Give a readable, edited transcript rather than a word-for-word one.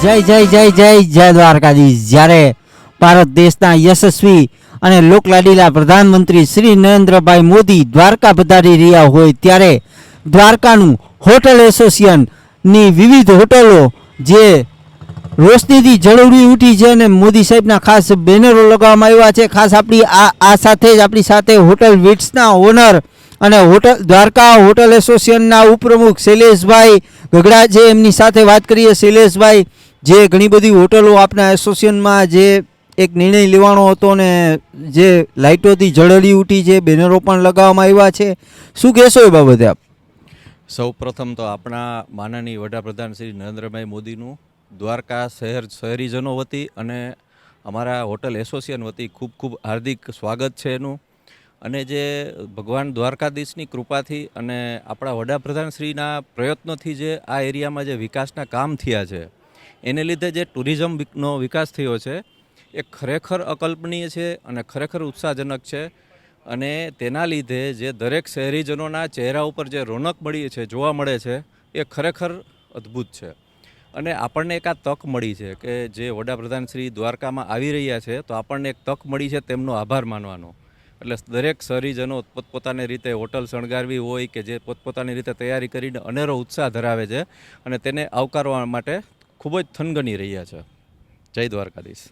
જય જય જય જય જય દ્વારકાધીશ। જ્યારે ભારત દેશના યશસ્વી અને લોકલાડીલા પ્રધાનમંત્રી શ્રી નરેન્દ્રભાઈ મોદી દ્વારકા પધારી રહ્યા હોય ત્યારે દ્વારકાનું હોટલ એસોસિએશનની વિવિધ હોટલો જે રોશનીથી ઝળહળી ઉઠી છે અને મોદી સાહેબના ખાસ બેનરો લગાવવામાં આવ્યા છે। ખાસ આપણી આ સાથે જ આપણી સાથે હોટલ વિટ્સના ઓનર અને હોટલ દ્વારકા હોટલ એસોસિએશનના ઉપપ્રમુખ શૈલેષભાઈ ગગડા છે, એમની સાથે વાત કરીએ। શૈલેષભાઈ, જે ઘણી બધી હોટલો આપના એસોસિએશનમાં જે એક નિર્ણય લેવાનો હતો ને જે લાઇટોથી ઝળહળી ઉઠી છે, બેનરો પણ લગાવવામાં આવ્યા છે, શું કહેશો એ બાબતે આપ? સૌ પ્રથમ તો આપણા માનનીય વડાપ્રધાન શ્રી નરેન્દ્રભાઈ મોદીનું દ્વારકા શહેરીજનો વતી અને અમારા હોટલ એસોસિએશન વતી ખૂબ ખૂબ હાર્દિક સ્વાગત છે એનું। અને જે ભગવાન દ્વારકાધીશની કૃપાથી અને આપણા વડાપ્રધાનશ્રીના પ્રયત્નોથી જે આ એરિયામાં જે વિકાસના કામ થયા છે એને લીધે જે ટુરિઝમનો વિકાસ થયો છે એ ખરેખર અકલ્પનીય છે અને ખરેખર ઉત્સાહજનક છે। અને તેના લીધે જે દરેક શહેરીજનોના ચહેરા ઉપર જે રોનક મળી છે, જોવા મળે છે, એ ખરેખર અદ્ભુત છે। અને આપણને એક આ તક મળી છે કે જે વડાપ્રધાન શ્રી દ્વારકામાં આવી રહ્યા છે તો આપણને એક તક મળી છે તેમનો આભાર માનવાનો। એટલે દરેક શહેરીજનો પોતપોતાની રીતે હોટલ શણગારવી હોય કે જે પોતપોતાની રીતે તૈયારી કરીને અનેરો ઉત્સાહ ધરાવે છે અને તેને આવકારવા માટે ખૂબ જ થનગની રહ્યા છે। જય દ્વારકાધીશ।